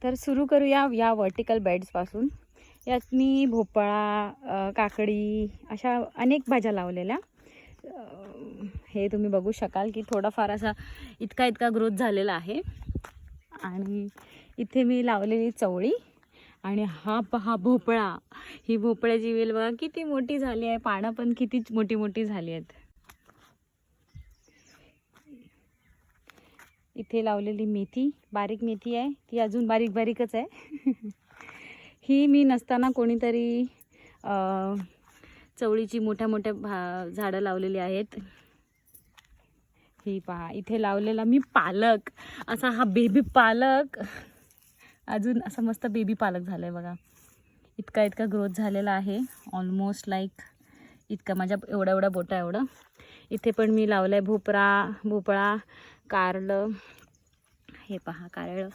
तर सुरू करूया या वर्टिकल बेड्सपासून. यात मी भोपळा, काकडी अशा अनेक भाज्या लावलेल्या. हे तुम्ही बघू शकाल की थोडाफार असा इतका ग्रोथ झालेला आहे. आणि इथे मी लावलेली चवळी आणि हा पहा भोपळा. ही भोपळ्याची वेल बघा किती मोठी झाली आहे, पानं पण किती मोठी मोठी झाली आहेत. इथे लावलेली मेथी, बारीक मेथी आहे, ती अजून बारीकच आहे. ही मी नसताना कोणीतरी चवळीची मोठ्या झाडं लावलेली आहेत. ही पहा इथे लावलेला मी पालक, असा हा बेबी पालक, अजून असा मस्त बेबी पालक झालाय बघा. इतका ग्रोथ झालेला आहे, ऑलमोस्ट लाईक इतका माझ्या एवढा बोटा एवढं. इथे पण मी लावलंय भोपळा, कारलं. हे पहा कारलं.